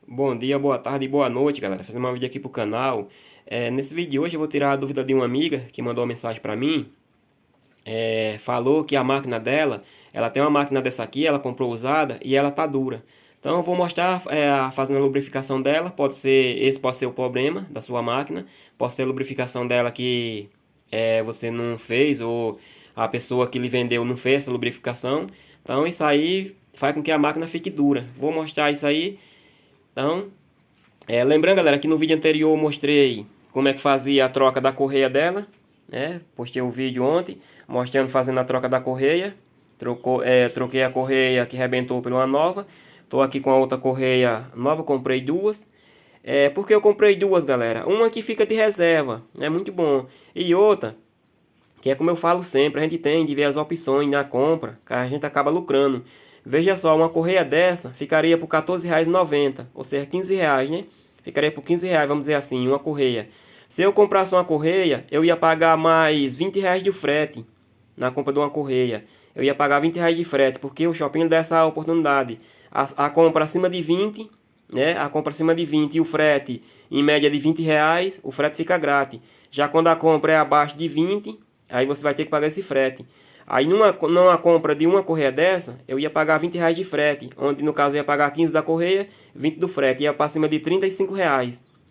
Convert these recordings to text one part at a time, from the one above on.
Bom dia, boa tarde e boa noite, galera. Fazendo um vídeo aqui pro canal. Nesse vídeo de hoje eu vou tirar a dúvida de uma amiga que mandou uma mensagem pra mim. Falou que a máquina dela, ela tem uma máquina dessa aqui, ela comprou usada e ela tá dura. Então eu vou mostrar fazendo a lubrificação dela. Esse pode ser o problema da sua máquina. Pode ser a lubrificação dela que você não fez ou a pessoa que lhe vendeu não fez essa lubrificação. Então isso aí faz com que a máquina fique dura. Vou mostrar isso aí. Então, lembrando, galera, que no vídeo anterior eu mostrei como é que fazia a troca da correia dela, né? Postei o vídeo ontem mostrando fazendo a troca da correia. Troquei a correia que rebentou por uma nova. Estou aqui com a outra correia nova, comprei duas. Porque eu comprei duas, galera. Uma que fica de reserva, é muito bom. E outra, que é como eu falo sempre, a gente tem de ver as opções na compra, que a gente acaba lucrando. Veja só, uma correia dessa ficaria por R$ 14,90, ou seja, R$ 15, né? Ficaria por R$ 15, vamos dizer assim, uma correia. Se eu comprasse uma correia, eu ia pagar mais R$ 20 de frete na compra de uma correia. Eu ia pagar R$ 20 de frete, porque o shopping dá essa oportunidade. A compra acima de 20, né? A compra acima de 20 e o frete em média de R$ 20, o frete fica grátis. Já quando a compra é abaixo de 20, aí você vai ter que pagar esse frete. Aí numa compra de uma correia dessa, eu ia pagar R$ 20 de frete, onde no caso eu ia pagar 15 da correia, 20 do frete, ia para cima de R$ 35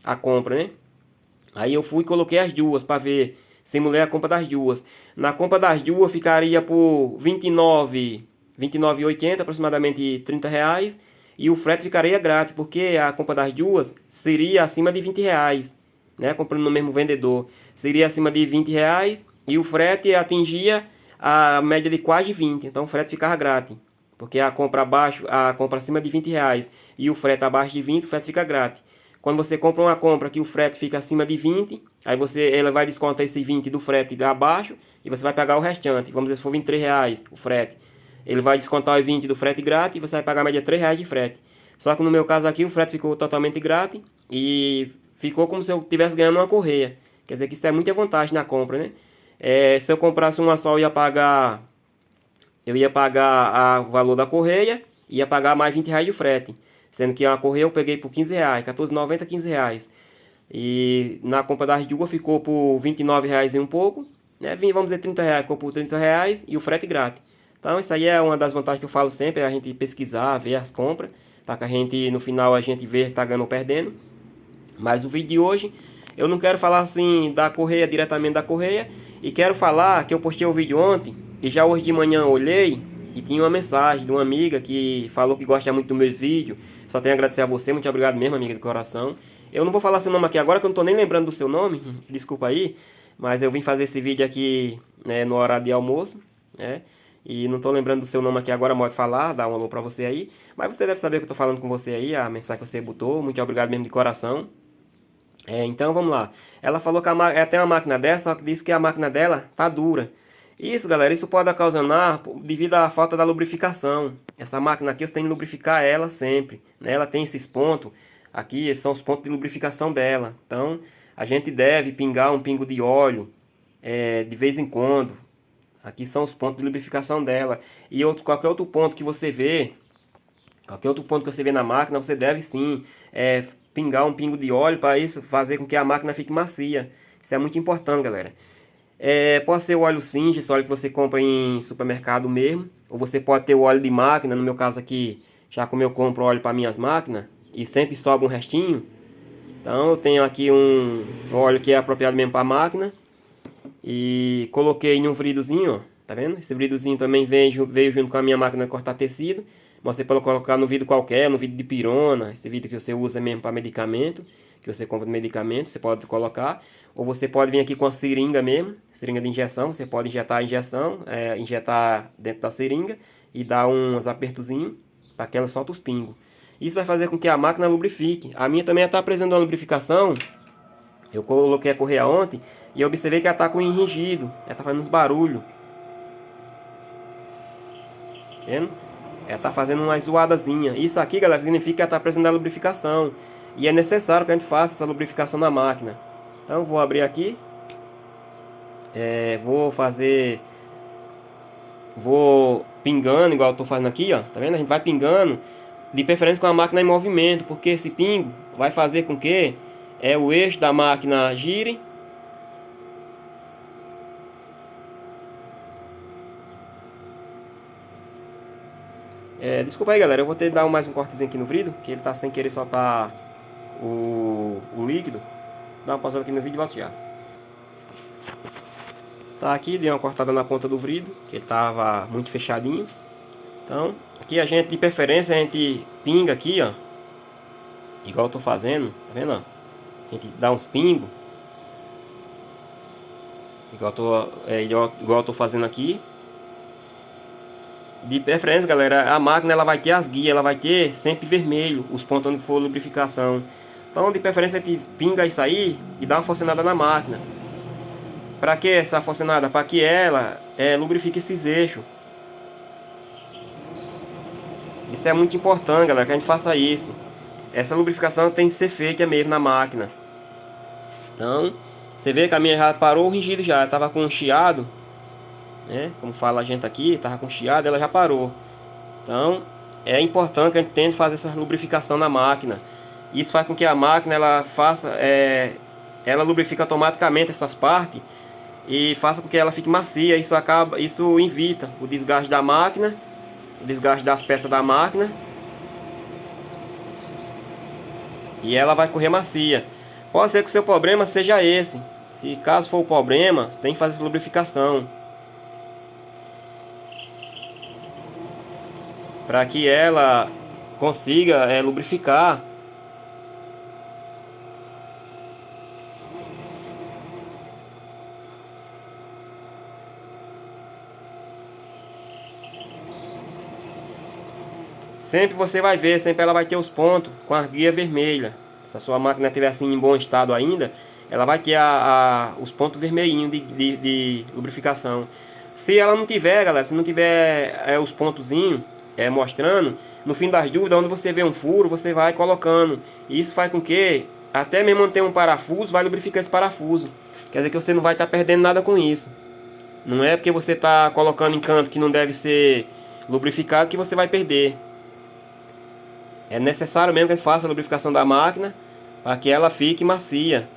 a compra, né? Aí eu fui e coloquei as duas para ver, simulei a compra das duas. Na compra das duas ficaria por 29,80, aproximadamente R$ 30, e o frete ficaria grátis, porque a compra das duas seria acima de R$ 20, né? Comprando no mesmo vendedor. Seria acima de R$ 20 e o frete atingia a média de quase 20, então o frete ficava grátis. Porque a compra acima de R$ 20 e o frete abaixo de 20, o frete fica grátis. Quando você compra uma compra que o frete fica acima de 20, aí ela vai descontar esse 20 do frete de abaixo e você vai pagar o restante. Vamos dizer, se for R$ 23 o frete, ele vai descontar os 20 do frete grátis e você vai pagar a média de R$ 3 de frete. Só que no meu caso aqui o frete ficou totalmente grátis e ficou como se eu estivesse ganhando uma correia. Quer dizer que isso é muita vantagem na compra, né? Se eu comprasse uma só, eu ia pagar o valor da correia e ia pagar mais R$ 20 de frete. Sendo que a correia eu peguei por R$ 15, R$ 14,90, R$ 15. E na compra das duas ficou por R$ 29 e um pouco, né? Vamos dizer R$ 30, ficou por R$ 30 e o frete grátis. Então isso aí é uma das vantagens que eu falo sempre, é a gente pesquisar, ver as compras, para que a gente no final a gente veja se está ganhando ou perdendo. Mas o vídeo de hoje eu não quero falar assim da correia, diretamente da correia, e quero falar que eu postei o vídeo ontem e já hoje de manhã eu olhei e tinha uma mensagem de uma amiga que falou que gosta muito dos meus vídeos. Só tenho a agradecer a você, muito obrigado mesmo, amiga de coração. Eu não vou falar seu nome aqui agora, que eu não tô nem lembrando do seu nome, desculpa aí, mas eu vim fazer esse vídeo aqui, né, no horário de almoço, né? E não tô lembrando do seu nome aqui agora, pode falar, dar um alô pra você aí. Mas você deve saber que eu tô falando com você aí, a mensagem que você botou. Muito obrigado mesmo de coração. Então vamos lá. Ela falou que ela tem uma máquina dessa, só que disse que a máquina dela tá dura. Isso, galera, isso pode ocasionar devido à falta da lubrificação. Essa máquina aqui você tem que lubrificar ela sempre, né? Ela tem esses pontos. Aqui são os pontos de lubrificação dela. Então a gente deve pingar um pingo de óleo de vez em quando. Aqui são os pontos de lubrificação dela. E qualquer outro ponto que você vê, qualquer outro ponto que você vê na máquina, você deve sim pingar um pingo de óleo para isso fazer com que a máquina fique macia. Isso é muito importante, galera. Pode ser o óleo Singer, esse óleo que você compra em supermercado mesmo. Ou você pode ter o óleo de máquina, no meu caso aqui, já como eu compro óleo para minhas máquinas e sempre sobra um restinho. Então eu tenho aqui um óleo que é apropriado mesmo para a máquina. E coloquei em um vridozinho, ó. Tá vendo? Esse vridozinho também veio junto com a minha máquina de cortar tecido. Você pode colocar no vidro qualquer, no vidro de pirona. Esse vidro que você usa mesmo para medicamento. Que você compra de medicamento, você pode colocar. Ou você pode vir aqui com a seringa mesmo. Seringa de injeção. Você pode injetar a injeção. Injetar dentro da seringa. E dar uns apertozinhos. Para que ela solte os pingos. Isso vai fazer com que a máquina lubrifique. A minha também está apresentando uma lubrificação. Eu coloquei a correia ontem e eu observei que ela tá com enringido. Ela tá fazendo uns barulhos. Vendo? Ela tá fazendo uma zoadazinha. Isso aqui, galera, significa que ela tá precisando da lubrificação. E é necessário que a gente faça essa lubrificação na máquina. Então vou abrir aqui. Vou fazer. Vou pingando, igual eu tô fazendo aqui, ó. Tá vendo? A gente vai pingando. de preferência com a máquina em movimento, porque esse pingo vai fazer com que o eixo da máquina gire. Desculpa aí, galera, eu vou ter que dar mais um cortezinho aqui no vidro, que ele tá sem querer soltar o líquido. Dá uma pausada aqui no vídeo e volto já. Tá aqui, dei uma cortada na ponta do vidro, que ele tava muito fechadinho. Então, aqui a gente, de preferência, a gente pinga aqui, ó. Igual eu tô fazendo, tá vendo, ó? A gente dá uns pingos. Igual eu tô fazendo aqui. De preferência, galera, a máquina ela vai ter as guias, ela vai ter sempre vermelho, os pontos onde for lubrificação. Então, de preferência, a gente pinga isso aí e dá uma forcinada na máquina. Para que essa forcinada? Para que ela lubrifique esses eixos. Isso é muito importante, galera, que a gente faça isso. Essa lubrificação tem que ser feita mesmo na máquina. Então, você vê que a minha já parou o ringido já, estava com um chiado, né? Como fala a gente aqui, estava com chiado, ela já parou. Então, é importante que a gente tente fazer essa lubrificação na máquina. Isso faz com que a máquina ela faça, ela lubrifica automaticamente essas partes e faça com que ela fique macia. Isso evita o desgaste da máquina, o desgaste das peças da máquina, e ela vai correr macia. Pode ser que o seu problema seja esse. Se caso for o problema, você tem que fazer essa lubrificação para que ela consiga lubrificar. Sempre você vai ver, sempre ela vai ter os pontos com a guia vermelha. Se a sua máquina estiver assim em bom estado ainda, ela vai ter os pontos vermelhinhos de lubrificação. Se ela não tiver, galera, se não tiver os pontozinhos mostrando, no fim das dúvidas, onde você vê um furo, você vai colocando. E isso faz com que, até mesmo onde tem um parafuso, vai lubrificar esse parafuso. Quer dizer que você não vai estar perdendo nada com isso. Não é porque você está colocando em canto que não deve ser lubrificado que você vai perder. É necessário mesmo que a gente faça a lubrificação da máquina para que ela fique macia.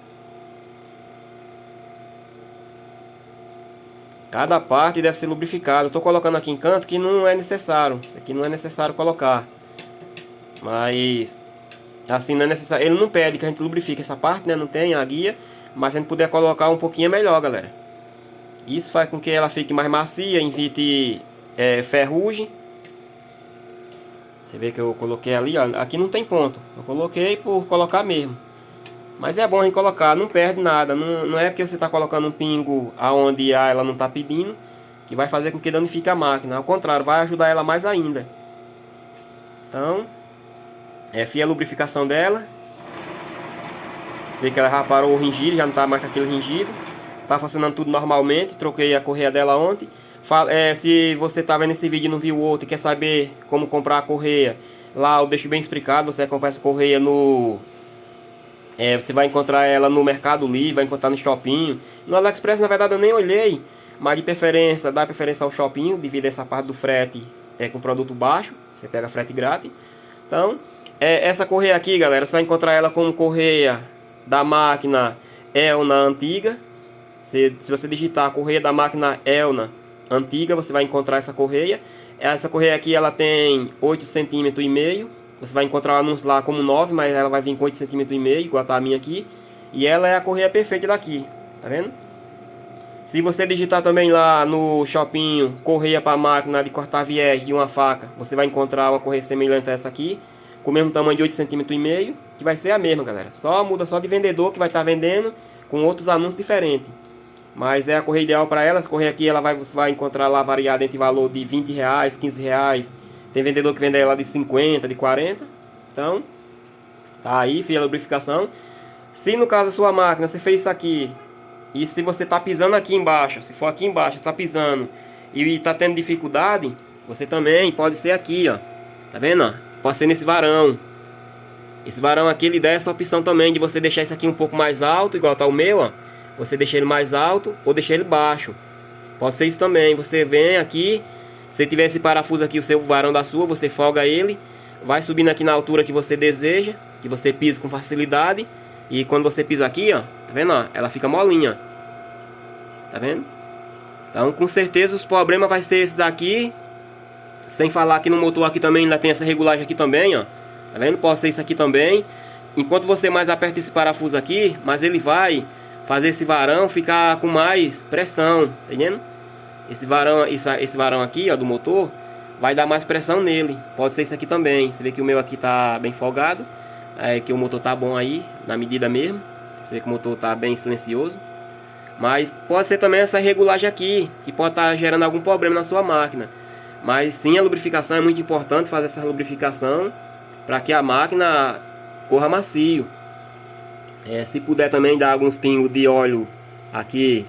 Cada parte deve ser lubrificada. Eu estou colocando aqui em canto que não é necessário. Isso aqui não é necessário colocar. Mas assim não é necessário. Ele não pede que a gente lubrifique essa parte, né? Não tem a guia. Mas se a gente puder colocar um pouquinho é melhor, galera. Isso faz com que ela fique mais macia, evite ferrugem. Você vê que eu coloquei ali, ó. Aqui não tem ponto. Eu coloquei por colocar mesmo. Mas é bom a gente colocar, não perde nada. Não é porque você está colocando um pingo aonde ela não está pedindo que vai fazer com que danifique a máquina. Ao contrário, vai ajudar ela mais ainda. Então, fia a lubrificação dela. Vê que ela já parou o ringido, já não está mais com aquele ringido. Está funcionando tudo normalmente. Troquei a correia dela ontem. Se você está vendo esse vídeo e não viu o outro e quer saber como comprar a correia, lá eu deixo bem explicado. Você vai comprar essa correia você vai encontrar ela no Mercado Livre, vai encontrar no Shopping. No AliExpress, na verdade, eu nem olhei, mas de preferência, dá preferência ao Shopping, devido a essa parte do frete com produto baixo. Você pega frete grátis. Então, essa correia aqui, galera, você vai encontrar ela como correia da máquina Elna antiga. Se você digitar a correia da máquina Elna antiga, você vai encontrar essa correia. Essa correia aqui, ela tem 8,5 cm. Você vai encontrar o anúncio lá como 9, mas ela vai vir com 8,5 cm, igual tá a minha aqui. E ela é a correia perfeita daqui, tá vendo? Se você digitar também lá no Shopping correia para máquina de cortar viés de uma faca, você vai encontrar uma correia semelhante a essa aqui, com o mesmo tamanho de 8,5 cm, que vai ser a mesma, galera. Só muda só de vendedor que vai estar vendendo com outros anúncios diferentes. Mas é a correia ideal para ela. Essa correia aqui você vai encontrar lá variada entre valor de R$20, R$15. Tem vendedor que vende ela de 50, de 40. Então, tá aí, filha, a lubrificação. Se no caso da sua máquina você fez isso aqui, e se você tá pisando aqui embaixo, se for aqui embaixo, você tá pisando e tá tendo dificuldade, você também pode ser aqui, ó. Tá vendo, ó? Pode ser nesse varão. Esse varão aqui, ele dá essa opção também de você deixar isso aqui um pouco mais alto, igual tá o meu, ó. Você deixa ele mais alto ou deixar ele baixo. Pode ser isso também. Você vem aqui, se tiver esse parafuso aqui, o seu varão da sua, você folga ele. vai subindo aqui na altura que você deseja, que você pisa com facilidade. E quando você pisa aqui, ó, tá vendo, ó, ela fica molinha. Tá vendo? Então, com certeza os problemas vai ser esses daqui. Sem falar que no motor aqui também ainda tem essa regulagem aqui também, ó. Tá vendo? Pode ser isso aqui também. Enquanto você mais aperta esse parafuso aqui, mas ele vai fazer esse varão ficar com mais pressão, tá entendendo? Esse varão aqui, ó, do motor, vai dar mais pressão nele. Pode ser isso aqui também. Você vê que o meu aqui tá bem folgado, que o motor tá bom aí, na medida mesmo. Você vê que o motor tá bem silencioso. Mas pode ser também essa regulagem aqui, que pode estar gerando algum problema na sua máquina. Mas sim, a lubrificação é muito importante, fazer essa lubrificação para que a máquina corra macio. Se puder também dar alguns pingos de óleo aqui,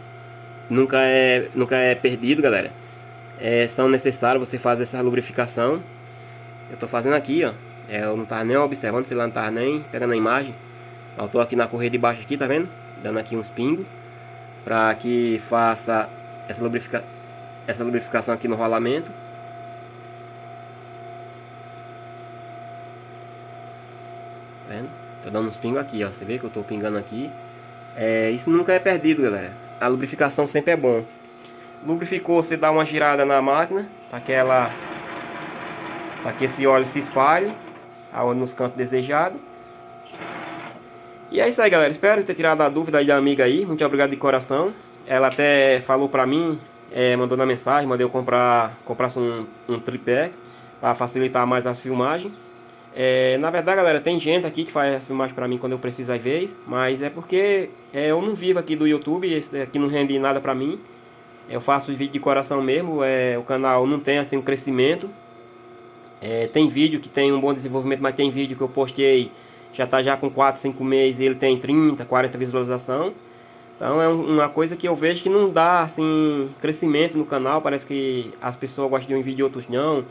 nunca é perdido, galera. São necessários você fazer essa lubrificação. Eu tô fazendo aqui, ó. Eu não tava nem observando, se lá não tava nem pegando a imagem. Eu tô aqui na correia de baixo aqui, tá vendo? Dando aqui uns pingos para que faça essa lubrificação aqui no rolamento. Tá vendo? Tô dando uns pingos aqui, ó. Você vê que eu tô pingando aqui. Isso nunca é perdido, galera. A lubrificação sempre é bom. Lubrificou, você dá uma girada na máquina para que esse óleo se espalhe nos cantos desejados. E é isso aí, galera. Espero ter tirado a dúvida aí da amiga aí. Muito obrigado de coração. Ela até falou pra mim, mandou na mensagem, mandei eu comprasse um tripé para facilitar mais as filmagens. Na verdade, galera, tem gente aqui que faz as filmagens pra mim quando eu preciso às vezes, mas é porque eu não vivo aqui do YouTube, esse aqui não rende nada pra mim. Eu faço vídeo de coração mesmo, o canal não tem assim um crescimento. Tem vídeo que tem um bom desenvolvimento, mas tem vídeo que eu postei já tá com 4, 5 meses e ele tem 30, 40 visualização. Então é uma coisa que eu vejo que não dá assim crescimento no canal. Parece que as pessoas gostam de um vídeo e outros não.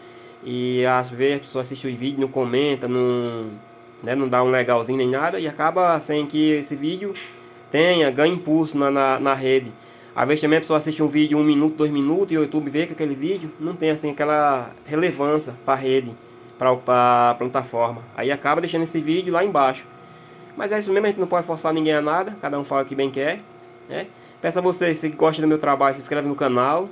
E às vezes a pessoa assiste o vídeo, não comenta, não dá um legalzinho nem nada. E acaba sem que esse vídeo ganhe impulso na rede. Às vezes também a pessoa assiste um vídeo 1 minuto, 2 minutos e o YouTube vê que aquele vídeo não tem assim aquela relevância para a rede, para a plataforma. Aí acaba deixando esse vídeo lá embaixo. Mas é isso mesmo, a gente não pode forçar ninguém a nada. Cada um fala o que bem quer, né? Peço a vocês, se gosta do meu trabalho, se inscreve no canal.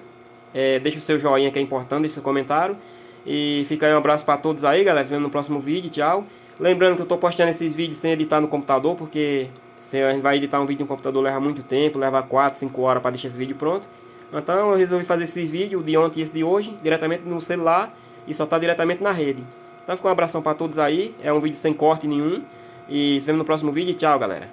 Deixa o seu joinha que é importante, deixa seu comentário. E fica aí um abraço para todos aí, galera. Se vemos no próximo vídeo, tchau. Lembrando que eu estou postando esses vídeos sem editar no computador, porque se a gente vai editar um vídeo no computador leva muito tempo, leva 4, 5 horas para deixar esse vídeo pronto. Então eu resolvi fazer esse vídeo, de ontem e esse de hoje, diretamente no celular e soltar diretamente na rede. Então fica um abração para todos aí, é um vídeo sem corte nenhum. E se vemos no próximo vídeo, tchau, galera.